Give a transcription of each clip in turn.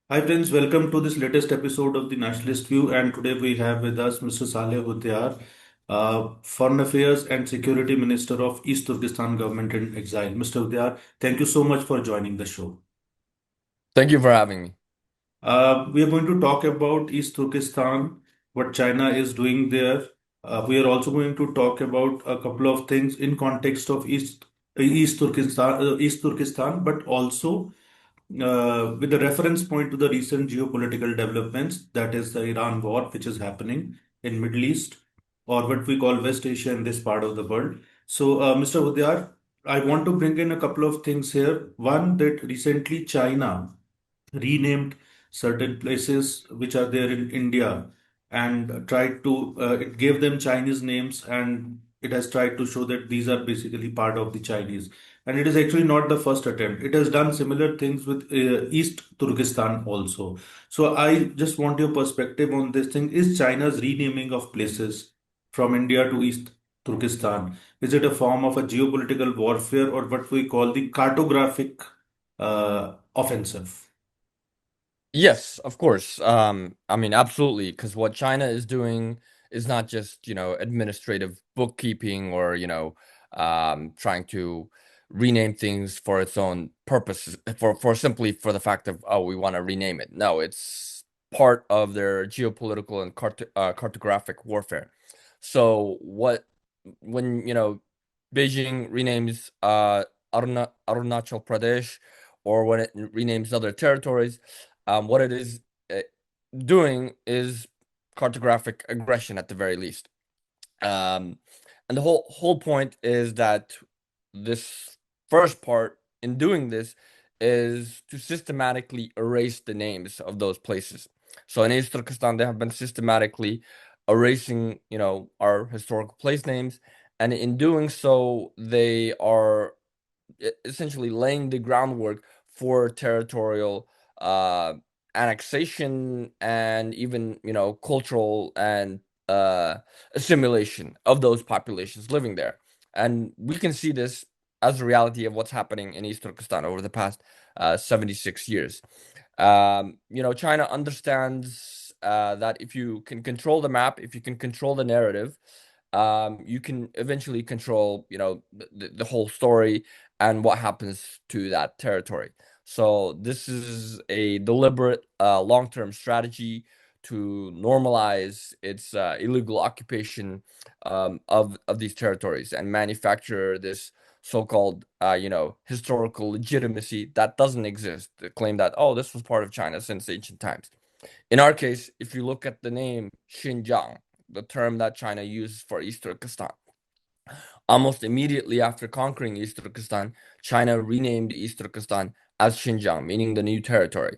Hi friends, welcome to this latest episode of the Nationalist View. And today we have with us Mr. Salih Hudayar, Foreign Affairs and Security Minister of East Turkistan Government in Exile. Mr. Hudayar, thank you so much for joining the show. Thank you for having me. We are going to talk about East Turkestan, what China is doing there. We are also going to talk about a couple of things in context of East Turkestan, but also with a reference point to the recent geopolitical developments, that is the Iran war, which is happening in Middle East or what we call West Asia in this part of the world. So, Mr. Udyar, I want to bring in a couple of things here. One, that recently China renamed certain places which are there in India and tried to it gave them Chinese names, and it has tried to show that these are basically part of the Chinese. And it is actually not the first attempt. It has done similar things with East Turkestan also. So I just want your perspective on this thing. Is China's renaming of places from India to East Turkestan, is it a form of a geopolitical warfare or what we call the cartographic offensive? Yes, of course. I mean, absolutely, because what China is doing is not just, administrative bookkeeping or, trying to rename things for its own purposes, for simply for the fact of, oh, we want to rename it. No, it's part of their geopolitical and cartographic warfare. So when, Beijing renames Arunachal Pradesh, or when it renames other territories, what it is uh, doing is cartographic aggression at the very least. Um, and the whole point is that this first part in doing this is to systematically erase the names of those places. So in East Turkestan, they have been systematically erasing, our historical place names, and in doing so, they are essentially laying the groundwork for territorial uh, annexation and even cultural and uh, assimilation of those populations living there. And we can see this as a reality of what's happening in East Turkestan over the past 76 years. China understands that if you can control the map, if you can control the narrative, you can eventually control, the whole story and what happens to that territory. So this is a deliberate, long-term strategy to normalize its illegal occupation of these territories and manufacture this so-called, historical legitimacy that doesn't exist. The claim that, oh, this was part of China since ancient times. In our case, if you look at the name Xinjiang, the term that China uses for East Turkestan, almost immediately after conquering East Turkestan, China renamed East Turkestan as Xinjiang, meaning the new territory.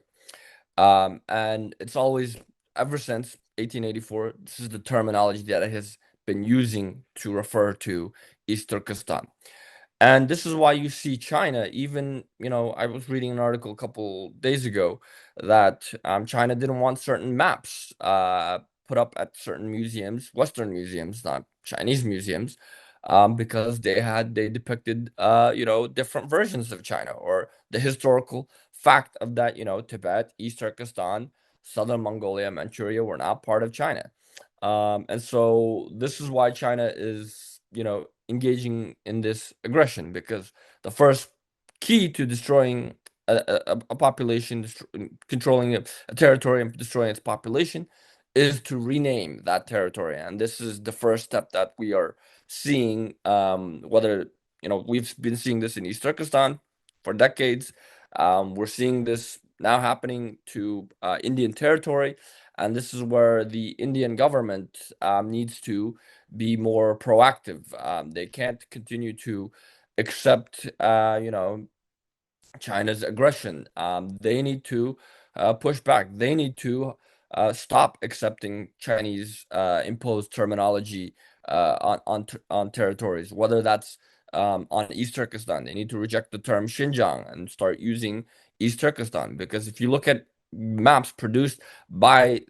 And it's always, ever since 1884, this is the terminology that it has been using to refer to East Turkestan. And this is why you see China, even, I was reading an article a couple days ago that China didn't want certain maps put up at certain museums, Western museums, not Chinese museums, because they depicted, different versions of China, or the historical fact of that, Tibet, East Turkestan, Southern Mongolia, Manchuria were not part of China. And so this is why China is, engaging in this aggression, because the first key to destroying a population, controlling a territory and destroying its population, is to rename that territory. And this is the first step that we are seeing, whether, we've been seeing this in East Turkestan for decades. We're seeing this now happening to Indian territory. And this is where the Indian government needs to be more proactive. They can't continue to accept, China's aggression. They need to push back. They need to stop accepting Chinese imposed terminology on territories, whether that's on East Turkestan. They need to reject the term Xinjiang and start using East Turkestan, because if you look at maps produced by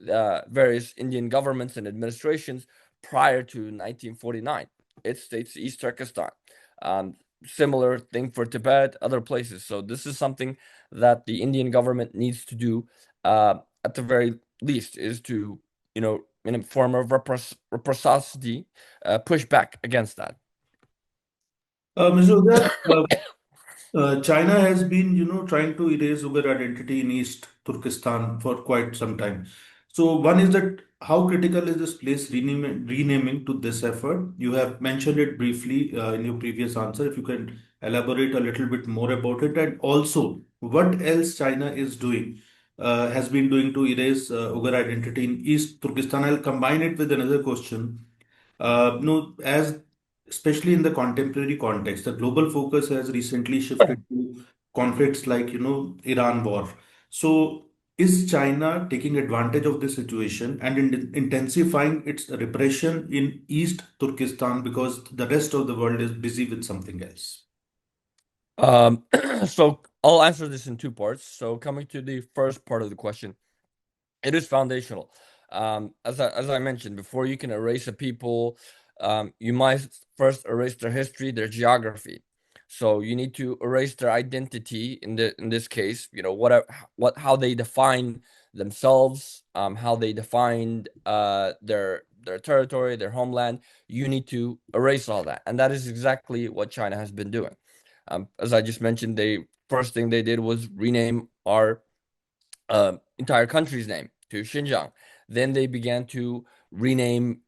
various Indian governments and administrations prior to 1949, it states East Turkestan. Um, Similar thing for Tibet, other places. So this is something that the Indian government needs to do at the very least, is to, in a form of reciprocity, push back against that. Mr. Uday, China has been, trying to erase Uyghur identity in East Turkestan for quite some time. So one is that how critical is this place renaming to this effort? You have mentioned it briefly in your previous answer. If you can elaborate a little bit more about it, and also what else China is doing, has been doing to erase Uyghur identity in East Turkestan. I'll combine it with another question. No, as especially in the contemporary context, the global focus has recently shifted to conflicts like, Iran war. So, is China taking advantage of this situation and intensifying its repression in East Turkestan because the rest of the world is busy with something else? Um, so I'll answer this in two parts. So coming to the first part of the question, it is foundational. As I mentioned before, you can erase a people. You might first erase their history, their geography. So you need to erase their identity. In this case, what how they define themselves, how they defined their territory, their homeland. You need to erase all that, and that is exactly what China has been doing. As I just mentioned, they first thing they did was rename our entire country's name to Xinjiang. Then they began to rename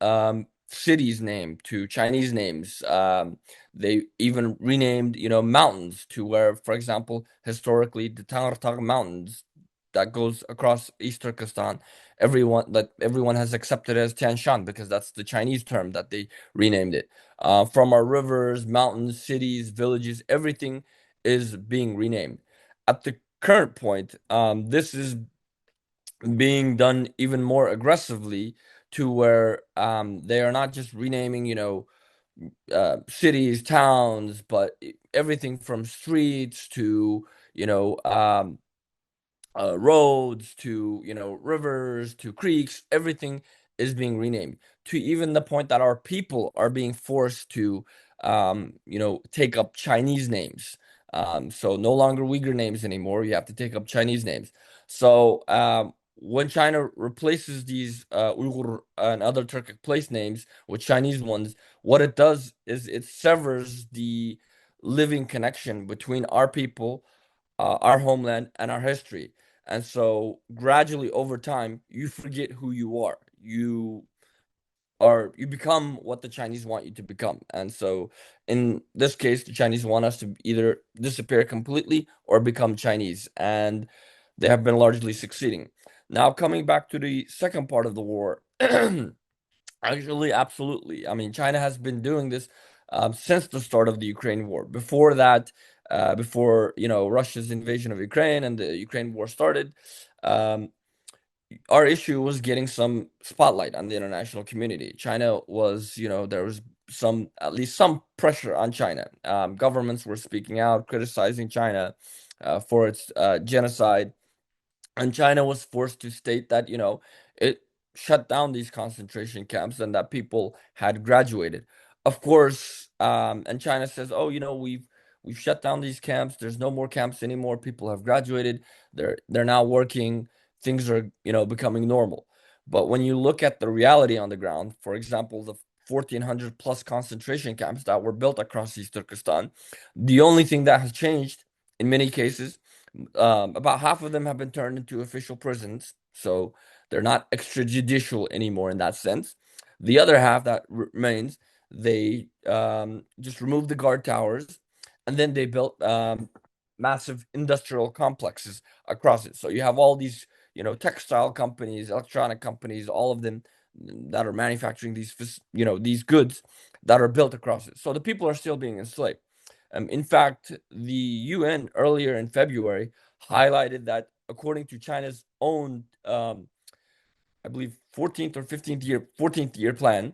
cities' name to Chinese names. They even renamed, mountains to where, for example, historically the Tangartag Mountains that goes across East Turkestan, everyone has accepted as Tian Shan because that's the Chinese term that they renamed it. From our rivers, mountains, cities, villages, everything is being renamed. At the current point, this is being done even more aggressively to where they are not just renaming, cities, towns, but everything from streets to, you know, um, roads to, rivers to creeks. Everything is being renamed to even the point that our people are being forced to, take up Chinese names. So no longer Uyghur names anymore. You have to take up Chinese names. So when China replaces these Uyghur and other Turkic place names with Chinese ones, what it does is it severs the living connection between our people, our homeland, and our history. And so gradually over time, you forget who you are. You become what the Chinese want you to become. And so in this case, the Chinese want us to either disappear completely or become Chinese. And they have been largely succeeding. Now, coming back to the second part of the war, actually, absolutely. I mean, China has been doing this since the start of the Ukraine war. Before that, before Russia's invasion of Ukraine and the Ukraine war started, um, our issue was getting some spotlight on the international community. China was, there was at least some pressure on China. Governments were speaking out, criticizing China for its genocide, and China was forced to state that, it shut down these concentration camps and that people had graduated. Of course, and China says, "Oh, we've shut down these camps. There's no more camps anymore. People have graduated. They're now working. Things are, becoming normal." But when you look at the reality on the ground, for example, the 1,400 plus concentration camps that were built across East Turkestan, the only thing that has changed in many cases, about half of them have been turned into official prisons, so they're not extrajudicial anymore in that sense. The other half that remains, they just removed the guard towers, and then they built massive industrial complexes across it. So you have all these, textile companies, electronic companies, all of them that are manufacturing these goods that are built across it. So the people are still being enslaved. In fact, the UN earlier in February highlighted that according to China's own, I believe, 14th year plan,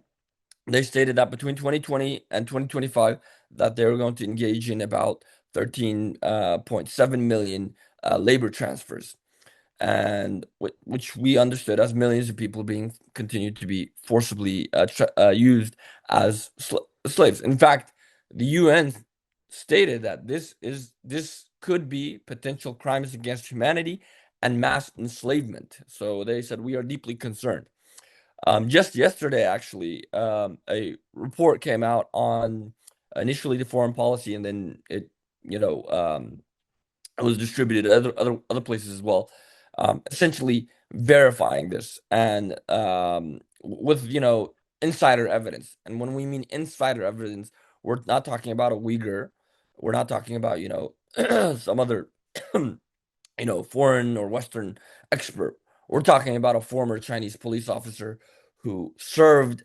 they stated that between 2020 and 2025, that they were going to engage in about 13.7 million labor transfers, and which we understood as millions of people being continued to be forcibly used as slaves. In fact, the UN stated that this could be potential crimes against humanity, and mass enslavement. So they said, we are deeply concerned. Just yesterday, actually, a report came out on initially the foreign policy, and then you know, it was distributed other places as well, essentially verifying this and with insider evidence. And when we mean insider evidence, we're not talking about a Uyghur, we're not talking about some other foreign or Western expert. We're talking about a former Chinese police officer who served,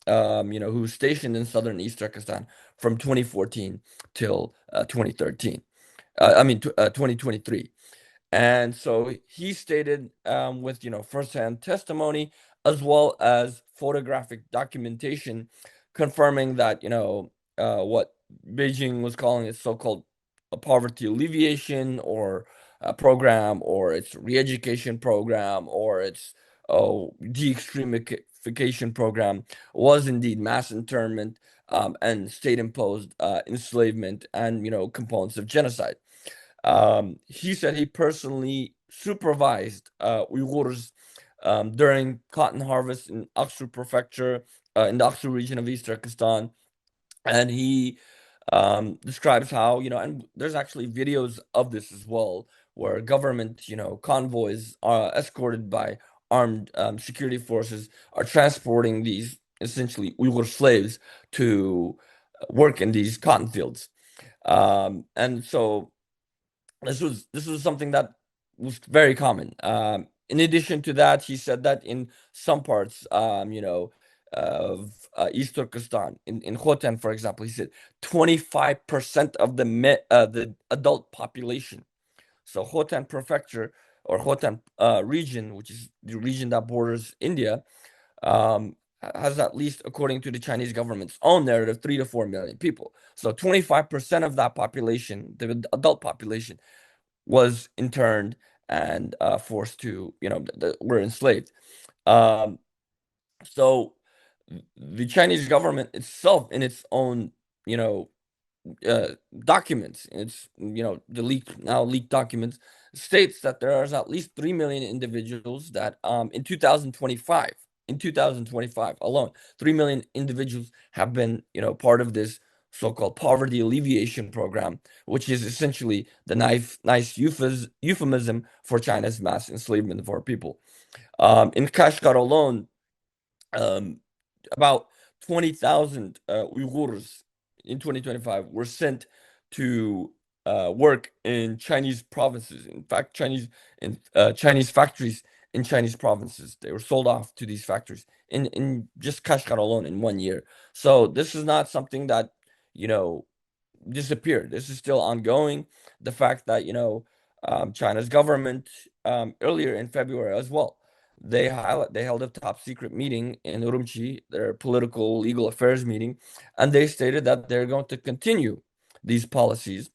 who was stationed in southern East Turkestan from 2014 till 2013. 2023. And so he stated, with firsthand testimony as well as photographic documentation, confirming that what Beijing was calling its so-called a poverty alleviation or a program, or its re-education program, or its de-extremification program, was indeed mass internment, and state-imposed enslavement and components of genocide. He said he personally supervised Uyghurs during cotton harvest in Aksu Prefecture, in the Aksu region of East Turkestan, and he describes how and there's actually videos of this as well, where government convoys escorted by armed security forces are transporting these essentially Uyghur slaves to work in these cotton fields. And so this was something that was very common. In addition to that, he said that in some parts, of East Turkestan, in Khotan, for example, he said 25% of the adult population. So Khotan Prefecture, or Khotan region, which is the region that borders India, has, at least according to the Chinese government's own narrative, 3 to 4 million people. So 25% of that population, the adult population, was interned and forced to, were enslaved. Um, so the Chinese government itself, in its own, you know, documents, it's the leaked documents, states that there is at least 3 million individuals that in 2025 alone, 3 million individuals have been part of this so-called poverty alleviation program, which is essentially the nice euphemism for China's mass enslavement of our people. In Kashgar alone, um, about 20,000 Uyghurs in 2025 were sent to work in Chinese provinces. In fact, Chinese factories in Chinese provinces. They were sold off to these factories in just Kashgar alone in 1 year. So this is not something that you know disappeared. This is still ongoing. The fact that China's government, earlier in February as well, they held a top secret meeting in Urumqi, their political legal affairs meeting, and they stated that they're going to continue these policies,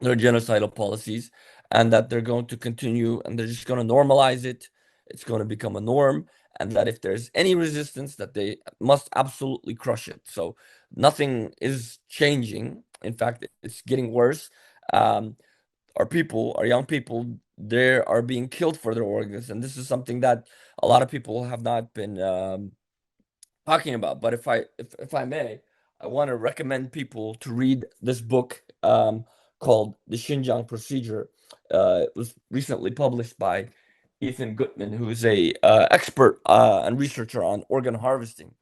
their genocidal policies, and that they're going to continue, and they're just going to normalize it. It's going to become a norm, and that if there's any resistance, that they must absolutely crush it. So nothing is changing. In fact, it's getting worse. Um, our people, our young people, they are being killed for their organs, and this is something that a lot of people have not been talking about. But if I may, I want to recommend people to read this book, called The Xinjiang Procedure. It was recently published by Ethan Gutman, who is a expert and researcher on organ harvesting.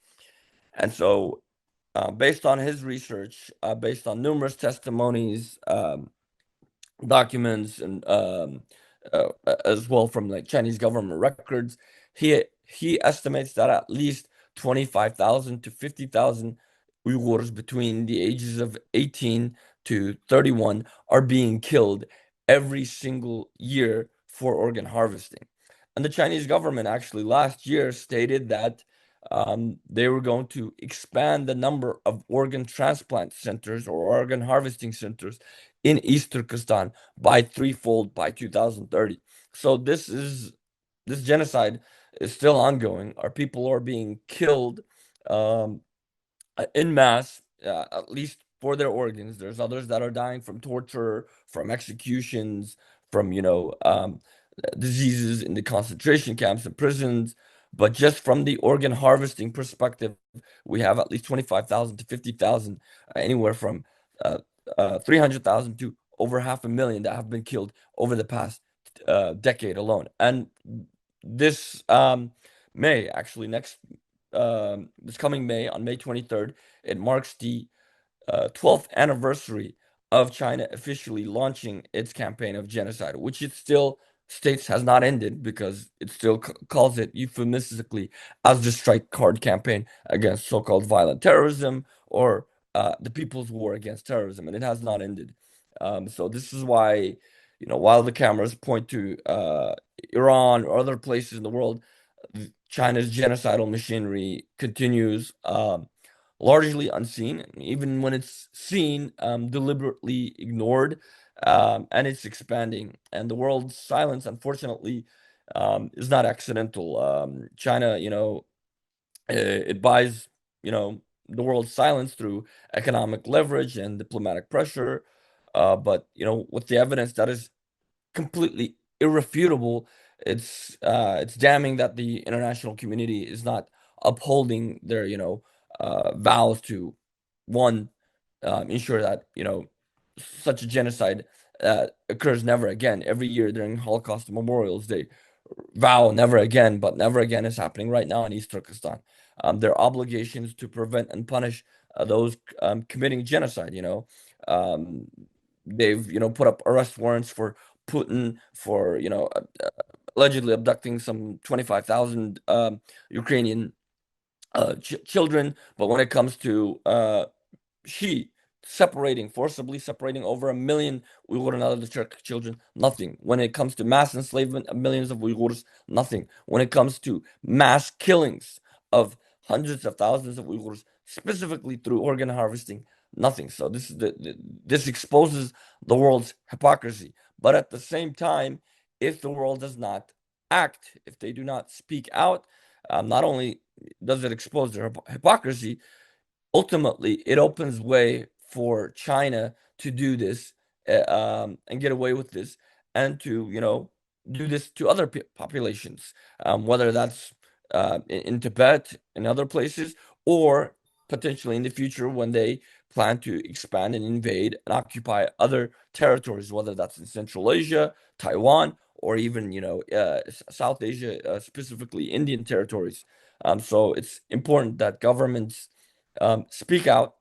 And so, based on his research, based on numerous testimonies, documents, and as well from like Chinese government records, he estimates that at least 25,000 to 50,000 Uyghurs between the ages of 18 to 31 are being killed every single year for organ harvesting. And the Chinese government actually last year stated that they were going to expand the number of organ transplant centers or organ harvesting centers in East Turkestan by threefold by 2030. So this genocide is still ongoing. Our people are being killed um, in mass, at least for their organs. There's others that are dying from torture, from executions, from diseases in the concentration camps and prisons. But just from the organ harvesting perspective, we have at least 25,000 to 50,000, anywhere from 300,000 to over 500,000 that have been killed over the past decade alone. And this May, actually, this coming May, on May 23rd, it marks the 12th anniversary of China officially launching its campaign of genocide, which it still states has not ended because it still calls it euphemistically as the strike card campaign against so-called violent terrorism, or the People's War against terrorism, and it has not ended. So this is why, while the cameras point to Iran or other places in the world, China's genocidal machinery continues. Largely unseen, even when it's seen, deliberately ignored, and it's expanding. And the world's silence, unfortunately, is not accidental. China, it buys, the world's silence through economic leverage and diplomatic pressure. But with the evidence that is completely irrefutable, it's damning that the international community is not upholding their vows to, one, ensure that such a genocide occurs never again. Every year during Holocaust memorials, they vow never again, but never again is happening right now in East Turkestan. Their obligations to prevent and punish those committing genocide. Um, they've put up arrest warrants for Putin for allegedly abducting some 25,000 Ukrainian children. But when it comes to she forcibly separating over 1 million Uyghur and other Turkic children, nothing. When it comes to mass enslavement of millions of Uyghurs, nothing. When it comes to mass killings of hundreds of thousands of Uyghurs, specifically through organ harvesting, nothing. So this exposes the world's hypocrisy. But at the same time, if the world does not act, if they do not speak out, not only does it expose their hypocrisy, ultimately it opens way for China to do this, and get away with this, and to do this to other populations, whether that's in Tibet and other places, or potentially in the future when they plan to expand and invade and occupy other territories, whether that's in Central Asia, Taiwan, or even South Asia, specifically Indian territories. So it's important that governments speak out.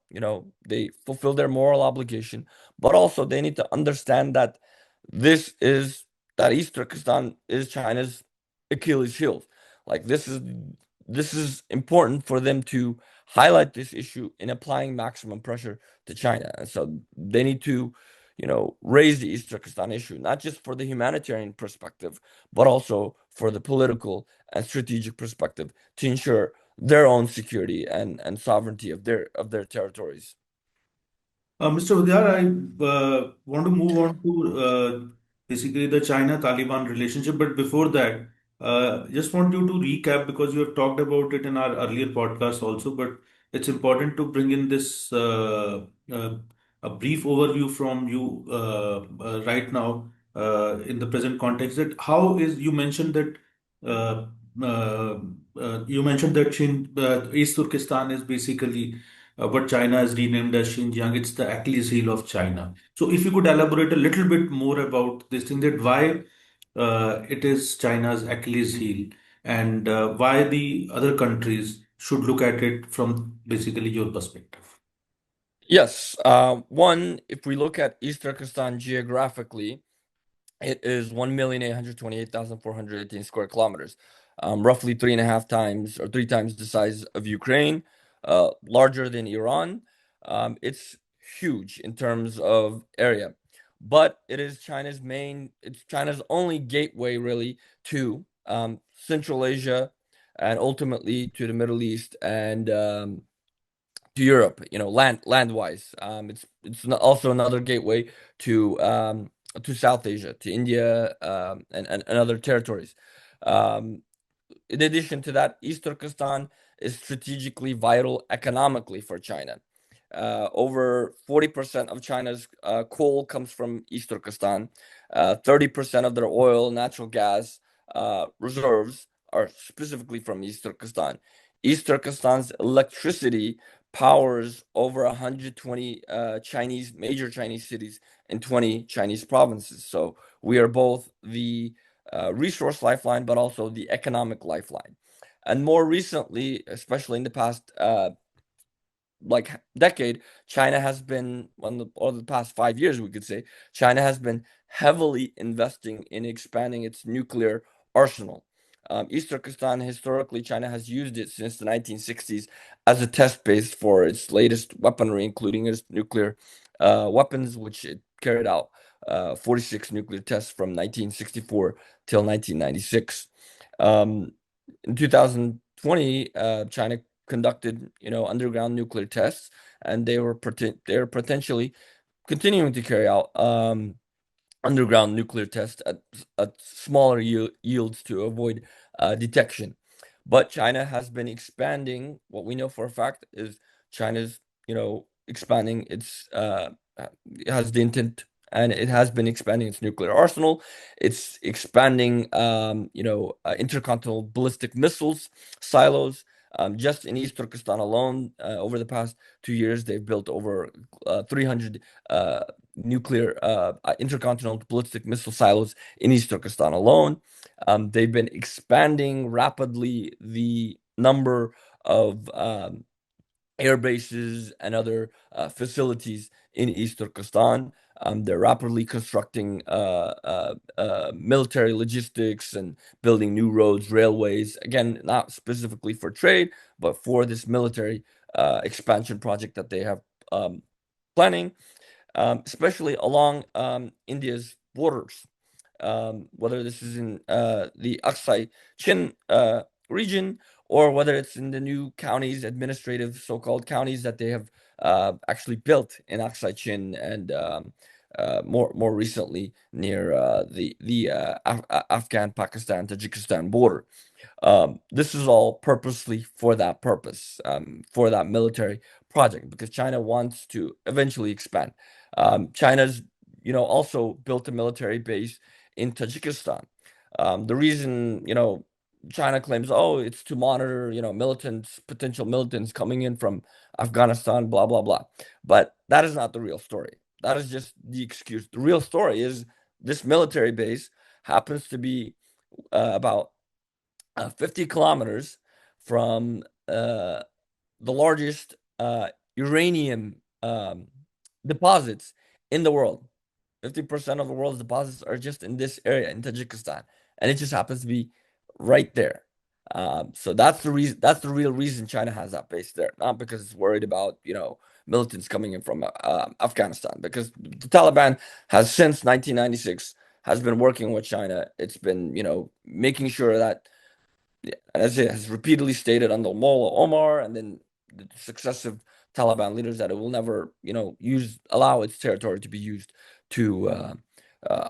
They fulfill their moral obligation, but also they need to understand that this is that East Turkestan is China's Achilles heel. Like, this is important for them to highlight this issue in applying maximum pressure to China. And so they need to, raise the East Turkestan issue, not just for the humanitarian perspective, but also for the political and strategic perspective, to ensure their own security and sovereignty of their territories. Mr. Hudayar, I want to move on to basically the China-Taliban relationship. But before that, just want you to recap because you have talked about it in our earlier podcast also. But it's important to bring in this a brief overview from you right now in the present context. That how is uh, uh, you mentioned that East Turkestan is basically what China has renamed as Xinjiang. It's the Achilles heel of China. So, if you could elaborate a little bit more about this thing, that why it is China's Achilles heel, and why the other countries should look at it from basically your perspective. Yes. One, if we look at East Turkestan geographically, it is 1,828,418 square kilometers, roughly 3.5 times or 3 times the size of Ukraine, larger than Iran. It's huge in terms of area, but it's China's only gateway really to Central Asia, and ultimately to the Middle East, and to Europe, land wise. It's also another gateway to South Asia, to India, and other territories. Um, in addition to that, East Turkestan is strategically vital economically for China. Over 40% of China's coal comes from East Turkestan. 30% of their oil, natural gas reserves are specifically from East Turkestan. East Turkestan's electricity powers over 120 major Chinese cities in 20 Chinese provinces. So we are both the resource lifeline, but also the economic lifeline. And more recently, especially in the past like decade, China has been or the past 5 years, we could say, China has been heavily investing in expanding its nuclear arsenal. East Turkestan, historically, China has used it since the 1960s as a test base for its latest weaponry, including its nuclear weapons, which it carried out 46 nuclear tests from 1964 till 1996. In 2020, China conducted, underground nuclear tests, and they're potentially continuing to carry out underground nuclear tests at smaller yields to avoid detection. But China has been expanding. What we know for a fact is China's, expanding it has the intent, and it has been expanding its nuclear arsenal. It's expanding, intercontinental ballistic missiles silos. Just in East Turkestan alone, over the past 2 years, they've built over 300 nuclear intercontinental ballistic missile silos in East Turkestan alone. They've been expanding rapidly the number of air bases and other facilities in East Turkestan. They're rapidly constructing military logistics and building new roads, railways, again, not specifically for trade, but for this military expansion project that they have planning, especially along India's borders. Whether this is in the Aksai Chin region, or whether it's in the new counties, administrative so-called counties that they have actually built in Aksai Chin, and more recently near the Afghan-Pakistan Tajikistan border. This is all purposely for that purpose, for that military project, because China wants to eventually expand. China's, also built a military base in Tajikistan. The reason, China claims, oh, it's to monitor, potential militants coming in from Afghanistan, blah, blah, blah. But that is not the real story. That is just the excuse. The real story is this military base happens to be about 50 kilometers from the largest uranium deposits in the world. 50% of the world's deposits are just in this area in Tajikistan, and it just happens to be right there. So that's the reason. That's the real reason China has that base there, not because it's worried about militants coming in from Afghanistan. Because the Taliban has since 1996 has been working with China. It's been making sure that, as it has repeatedly stated under Mullah Omar and then the successive Taliban leaders, that it will never, allow its territory to be used to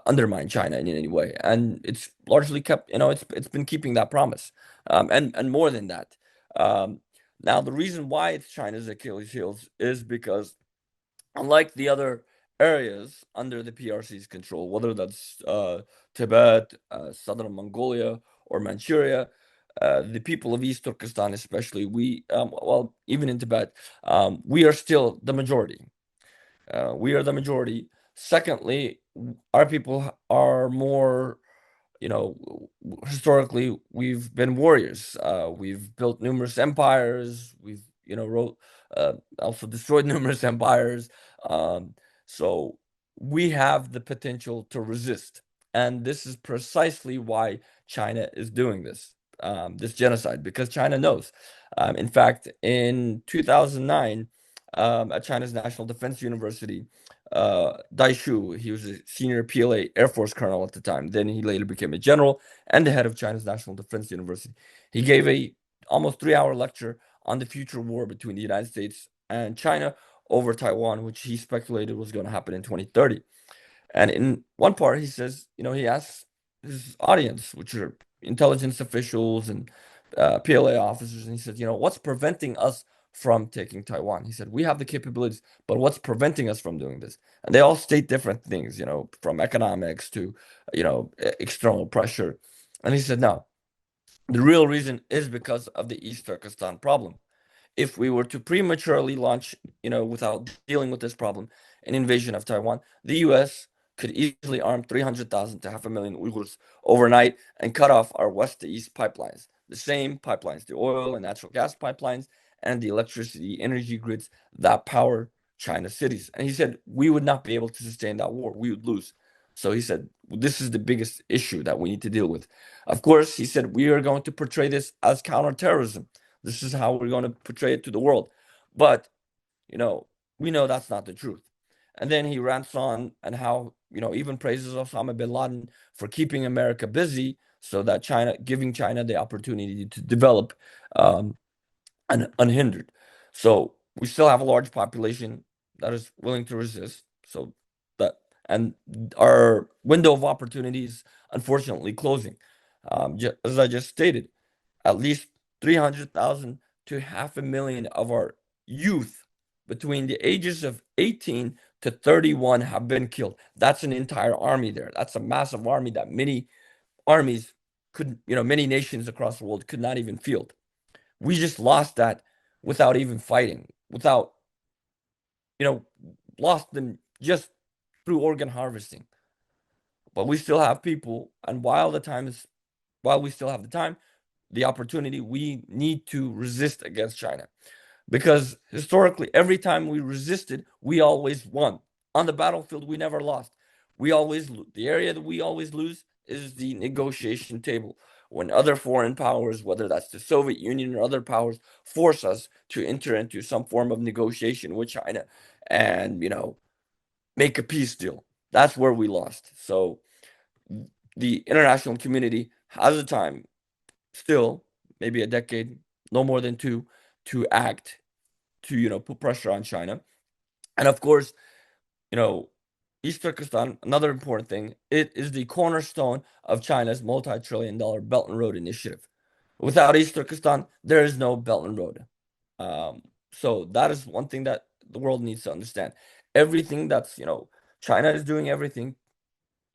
undermine China in any way. And it's largely kept, it's been keeping that promise, and more than that. Now, the reason why it's China's Achilles heels is because, unlike the other areas under the PRC's control, whether that's Tibet, southern Mongolia, or Manchuria, the people of East Turkestan, especially, well, even in Tibet, we are still the majority. We are the majority. Secondly, our people are more, historically, we've been warriors. We've built numerous empires. We've, wrote, also destroyed numerous empires. So we have the potential to resist. And this is precisely why China is doing this genocide, because China knows. In fact, in 2009, at China's National Defense University, Dai Shu, he was a senior PLA Air Force colonel at the time. Then he later became a general and the head of China's National Defense University. He gave a almost 3-hour lecture on the future war between the United States and China over Taiwan, which he speculated was going to happen in 2030. And in one part, he says, he asks his audience, which are intelligence officials and PLA officers, and he says, what's preventing us from taking Taiwan. He said, we have the capabilities, but what's preventing us from doing this? And they all state different things, from economics to, external pressure. And he said, no, the real reason is because of the East Turkestan problem. If we were to prematurely launch, without dealing with this problem, an invasion of Taiwan, the US could easily arm 300,000 to 500,000 Uyghurs overnight and cut off our west to east pipelines. The same pipelines, the oil and natural gas pipelines, and the electricity energy grids that power China's cities. And he said, we would not be able to sustain that war. We would lose. So he said, this is the biggest issue that we need to deal with. Of course, he said, we are going to portray this as counterterrorism. This is how we're going to portray it to the world. But, we know that's not the truth. And then he rants on and how, even praises Osama bin Laden for keeping America busy so that giving China the opportunity to develop um, unhindered. So we still have a large population that is willing to resist. So that, and our window of opportunity is unfortunately closing. As I just stated, at least 300,000 to 500,000 of our youth between the ages of 18 to 31 have been killed. That's an entire army there. That's a massive army that many armies many nations across the world could not even field. We just lost that without even fighting, without, lost them just through organ harvesting. But we still have people, and while we still have the time, the opportunity, we need to resist against China. Because historically, every time we resisted, we always won. On the battlefield, we never lost. We always lose. The area that we always lose is the negotiation table. When other foreign powers, whether that's the Soviet Union or other powers, force us to enter into some form of negotiation with China and, make a peace deal. That's where we lost. So the international community has a time still, maybe a decade, no more than two, to act, to, put pressure on China. And of course, you know, East Turkestan, another important thing, it is the cornerstone of China's multi-trillion-dollar Belt and Road Initiative. Without East Turkestan, there is no Belt and Road. So that is one thing that the world needs to understand. Everything that's, China is doing everything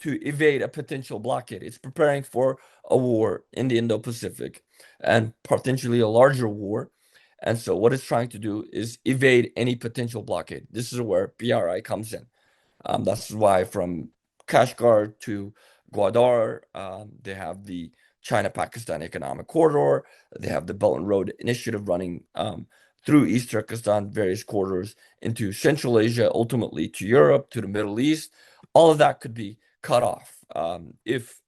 to evade a potential blockade. It's preparing for a war in the Indo-Pacific and potentially a larger war. And so what it's trying to do is evade any potential blockade. This is where BRI comes in. That's why from Kashgar to Gwadar, they have the China-Pakistan Economic Corridor. They have the Belt and Road Initiative running through East Turkestan, various corridors into Central Asia, ultimately to Europe, to the Middle East. All of that could be cut off if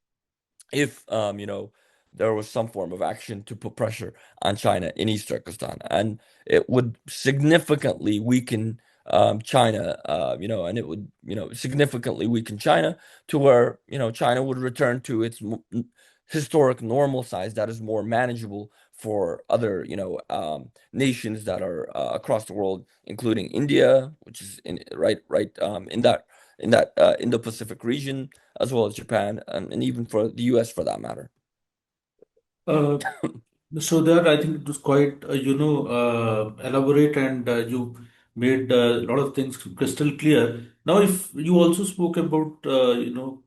there was some form of action to put pressure on China in East Turkestan, and it would significantly weaken China, and it would significantly weaken China to where China would return to its historic normal size that is more manageable for other nations that are across the world, including India, which is in that Indo-Pacific region, as well as Japan, and even for the US for that matter. Uh, so there, I think it was quite, elaborate, and you made a lot of things crystal clear. Now, if you also spoke about,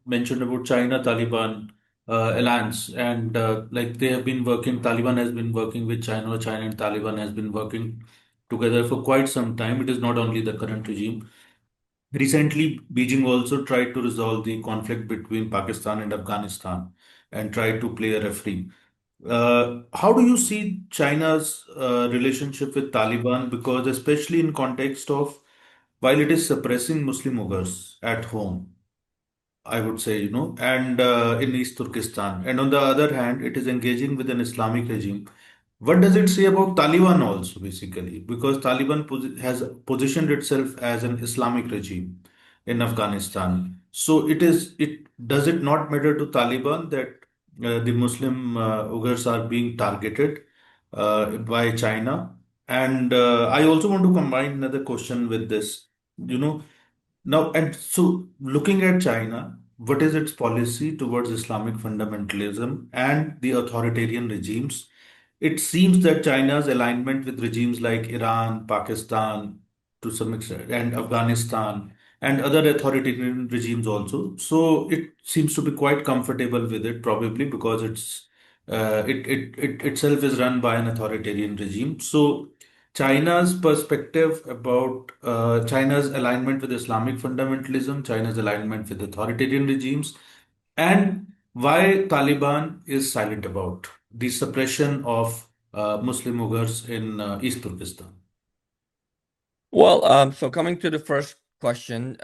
mentioned about China-Taliban alliance, and like they have been working, Taliban has been working with China, China and Taliban has been working together for quite some time. It is not only the current regime. Recently, Beijing also tried to resolve the conflict between Pakistan and Afghanistan and tried to play a referee. How do you see China's relationship with Taliban? Because especially in context of while it is suppressing Muslim Uyghurs at home, I would say, and in East Turkestan, and on the other hand, it is engaging with an Islamic regime. What does it say about Taliban also, basically? Because Taliban has positioned itself as an Islamic regime in Afghanistan. So it does it not matter to Taliban that the Muslim Uyghurs are being targeted by China? And I also want to combine another question with this. You know, Now, and so looking at China, what is its policy towards Islamic fundamentalism and the authoritarian regimes? it seems that China's alignment with regimes like Iran, Pakistan, to some extent, and Afghanistan, and other authoritarian regimes also. So it seems to be quite comfortable with it, probably because it itself is run by an authoritarian regime. So China's perspective about China's alignment with Islamic fundamentalism, China's alignment with authoritarian regimes, and why Taliban is silent about the suppression of Muslim Uyghurs in East Turkestan. Well, so coming to the first question,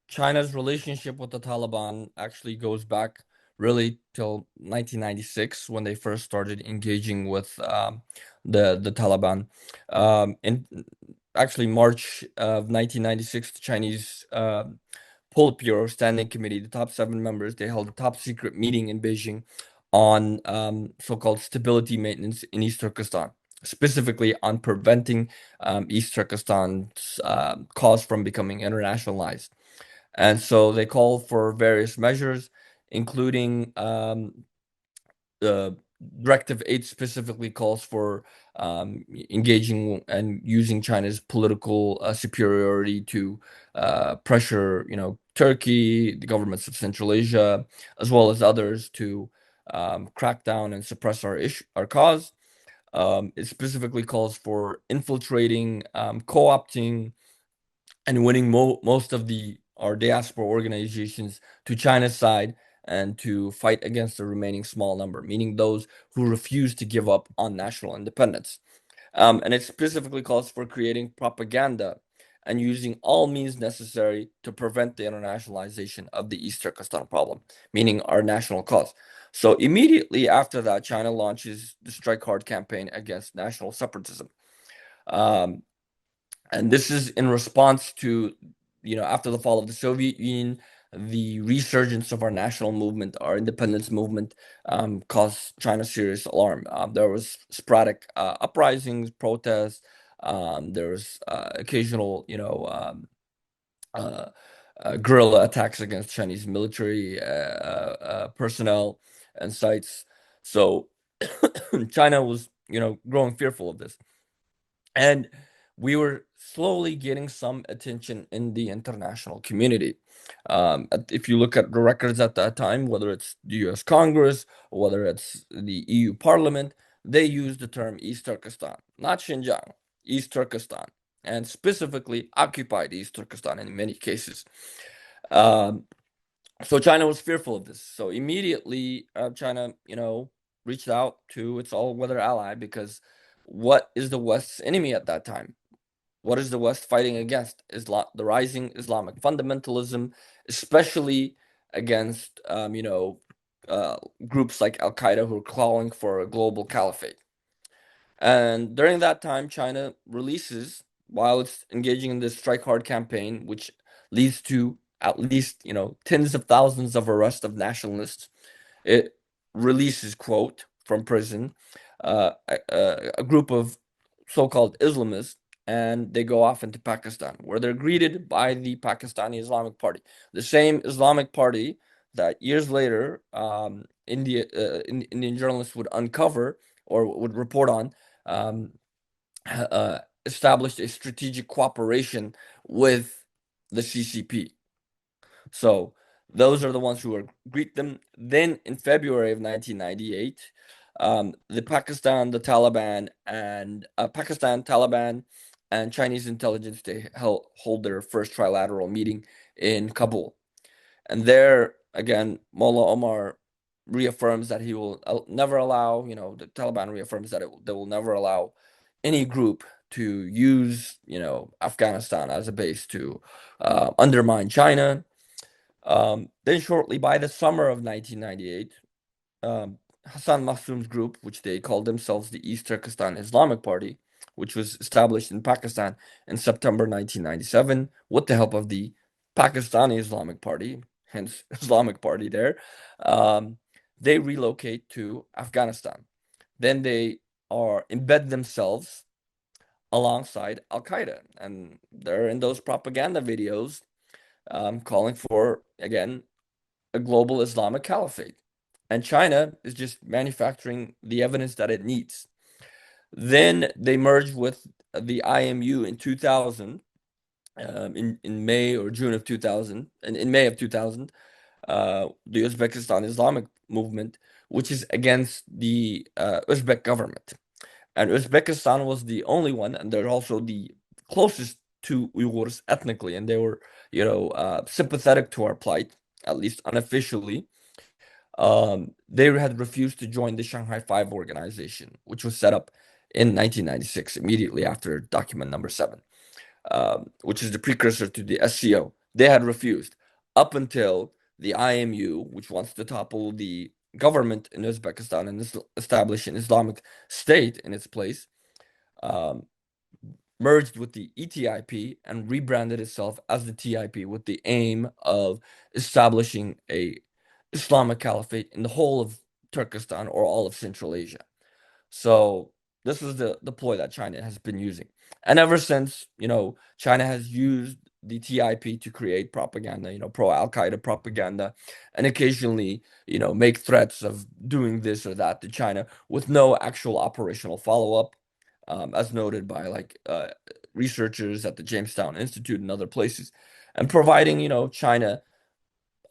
China's relationship with the Taliban actually goes back really till 1996 when they first started engaging with the Taliban. In actually March of 1996, the Chinese Politburo Standing Committee, the top 7 members, they held a top secret meeting in Beijing on so-called stability maintenance in East Turkestan, specifically on preventing East Turkestan's cause from becoming internationalized. And so they called for various measures, including the Directive 8 specifically calls for engaging and using China's political superiority to pressure, Turkey, the governments of Central Asia, as well as others to crack down and suppress our cause. It specifically calls for infiltrating, co-opting, and winning most of our diaspora organizations to China's side and to fight against the remaining small number, meaning those who refuse to give up on national independence. And it specifically calls for creating propaganda and using all means necessary to prevent the internationalization of the East Turkestan problem, meaning our national cause. So immediately after that, China launches the Strike Hard campaign against national separatism. Um, and this is in response to, after the fall of the Soviet Union, the resurgence of our national movement, our independence movement, caused China serious alarm. There was sporadic uprisings, protests. There was occasional, uh, guerrilla attacks against Chinese military personnel and sites. So China was, growing fearful of this. And we were slowly getting some attention in the international community. If you look at the records at that time, whether it's the US Congress, or whether it's the EU Parliament, they use the term East Turkestan, not Xinjiang, East Turkestan, and specifically occupied East Turkestan in many cases. Um, so China was fearful of this. So immediately, China, reached out to its all-weather ally, because what is the West's enemy at that time? What is the West fighting against? The rising Islamic fundamentalism, especially against groups like Al Qaeda who are calling for a global caliphate. And during that time, China releases, while it's engaging in this strike hard campaign, which leads to at least tens of thousands of arrests of nationalists, it releases, quote, from prison, a group of so-called Islamists, and they go off into Pakistan, where they're greeted by the Pakistani Islamic Party, the same Islamic Party that years later, Indian journalists would uncover or would report on, um, established a strategic cooperation with the CCP. So those are the ones who greet them. Then in February of 1998, the Pakistan, Taliban, and Chinese intelligence, they hold their first trilateral meeting in Kabul. And there again, Mullah Omar reaffirms that he will never allow, the Taliban reaffirms that they will never allow any group to use, Afghanistan as a base to undermine China. Then shortly, by the summer of 1998, Hassan Massoum's group, which they called themselves the East Turkestan Islamic Party, which was established in Pakistan in September 1997 with the help of the Pakistani Islamic Party, hence Islamic Party there, they relocate to Afghanistan. Then they embed themselves alongside Al Qaeda, and they're in those propaganda videos calling for, again, a global Islamic caliphate. And China is just manufacturing the evidence that it needs. Then they merged with the IMU in 2000, in May or June of 2000, and in May of 2000, the Uzbekistan Islamic movement, which is against the Uzbek government. And Uzbekistan was the only one, and they're also the closest to Uyghurs ethnically, and they were, sympathetic to our plight, at least unofficially. They had refused to join the Shanghai Five organization, which was set up in 1996, immediately after document number 7, which is the precursor to the SCO. They had refused up until the IMU, which wants to topple the government in Uzbekistan and establish an Islamic state in its place, um, merged with the ETIP and rebranded itself as the TIP with the aim of establishing a Islamic caliphate in the whole of Turkestan or all of Central Asia. So this is the ploy that China has been using. And ever since, China has used the TIP to create propaganda, pro Al Qaeda propaganda, and occasionally, make threats of doing this or that to China with no actual operational follow up, as noted by like researchers at the Jamestown Institute and other places, and providing, China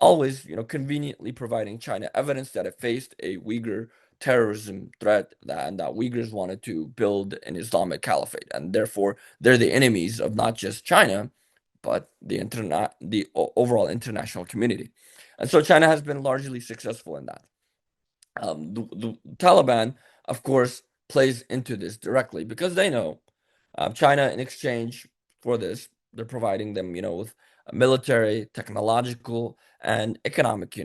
always, conveniently providing China evidence that it faced a Uyghur terrorism threat and that Uyghurs wanted to build an Islamic caliphate, and therefore they're the enemies of not just China, but the overall international community. And so China has been largely successful in that. The Taliban, of course, plays into this directly because they know China, in exchange for this, they're providing them, with military, technological, and economic,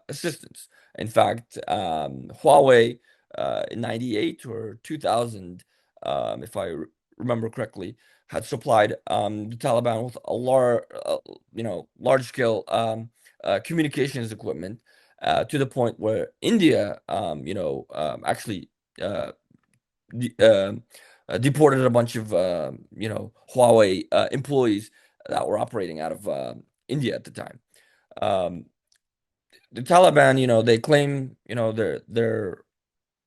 assistance. In fact, Huawei in 98 or 2000, if I remember correctly, had supplied the Taliban with a large scale communications equipment to the point where India, actually de- um deported a bunch of Huawei employees that were operating out of India at the time. Um, the Taliban, they claim, they're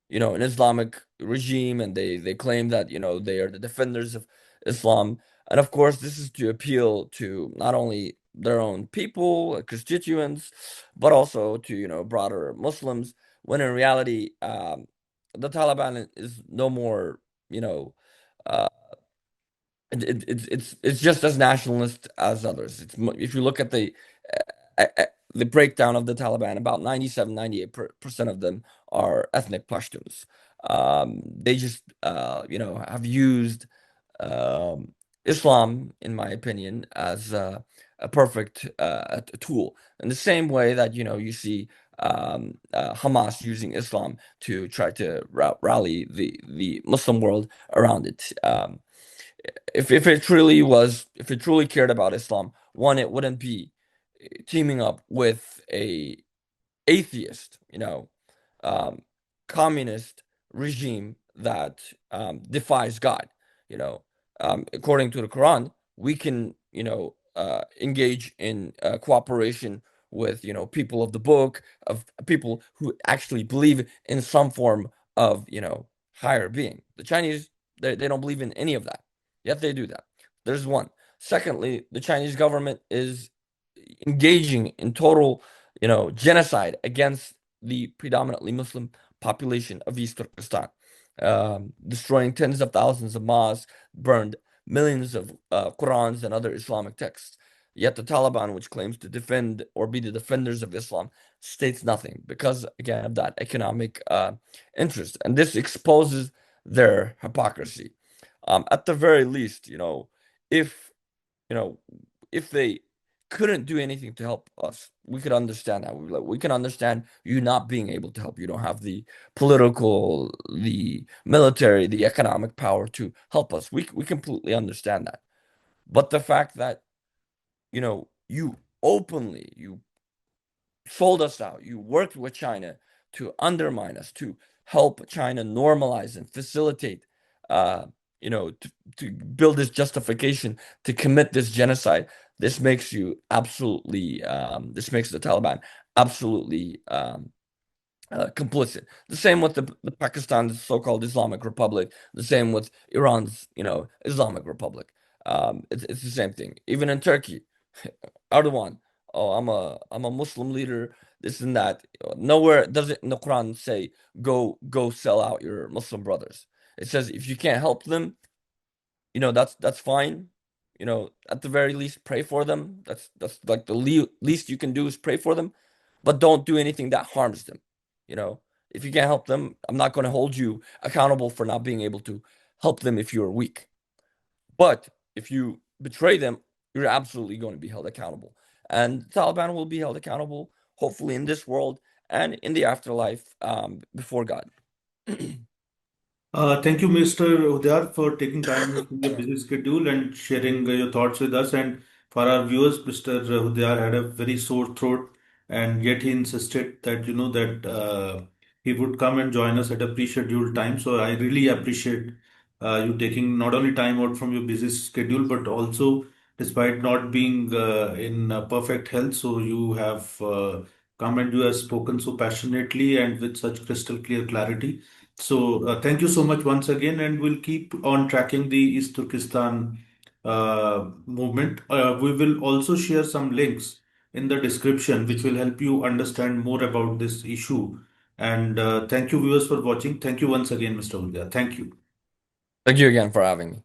an Islamic regime, and they claim that they are the defenders of Islam, and of course this is to appeal to not only their own people, constituents, but also to broader Muslims. When in reality, the Taliban is no more you know uh, it's just as nationalist as others. If you look at the breakdown of the Taliban, about 97-98% of them are ethnic Pashtuns. They just have used um, Islam, in my opinion, as a perfect tool. In the same way that you see Hamas using Islam to try to rally the Muslim world around it. If it truly cared about Islam, one, it wouldn't be teaming up with a atheist, um, communist regime that defies God. You know, according to the Quran, we can, engage in cooperation with, people of the book, of people who actually believe in some form of, higher being. The Chinese, they don't believe in any of that, yet they do that. There's one. Secondly, the Chinese government is engaging in total, genocide against the predominantly Muslim population of East Turkestan, destroying tens of thousands of mosques, burned millions of Qurans and other Islamic texts. Yet the Taliban, which claims to defend or be the defenders of Islam, states nothing because, again, of that economic interest. And this exposes their hypocrisy. At the very least, if you know, if they couldn't do anything to help us, we could understand that. We can understand you not being able to help. You don't have the political, the military, the economic power to help us. We completely understand that. But the fact that, you openly, you sold us out. You worked with China to undermine us, to help China normalize and facilitate, uh, to build this justification to commit this genocide. This makes the Taliban absolutely complicit. The same with the Pakistan's so-called Islamic Republic. The same with Iran's, Islamic Republic. It's the same thing. Even in Turkey, Erdogan. Oh, I'm a Muslim leader. This and that. Nowhere does it in the Quran say go sell out your Muslim brothers. It says if you can't help them, that's fine. At the very least, pray for them. That's like the least you can do is pray for them, but don't do anything that harms them. You know, if you can't help them, I'm not going to hold you accountable for not being able to help them if you're weak. But if you betray them, you're absolutely going to be held accountable. And Taliban will be held accountable, hopefully in this world and in the afterlife, before God. Thank you, Mr. Udayar, for taking time out from your busy schedule and sharing your thoughts with us. And for our viewers, Mr. Udayar had a very sore throat, and yet he insisted that he would come and join us at a pre-scheduled time. So I really appreciate you taking not only time out from your busy schedule, but also despite not being in perfect health, so you have come and you have spoken so passionately and with such crystal clear clarity. So, thank you so much once again, and we'll keep on tracking the East Turkestan movement. We will also share some links in the description, which will help you understand more about this issue. And thank you, viewers, for watching. Thank you once again, Mr. Hulga. Thank you. Thank you again for having me.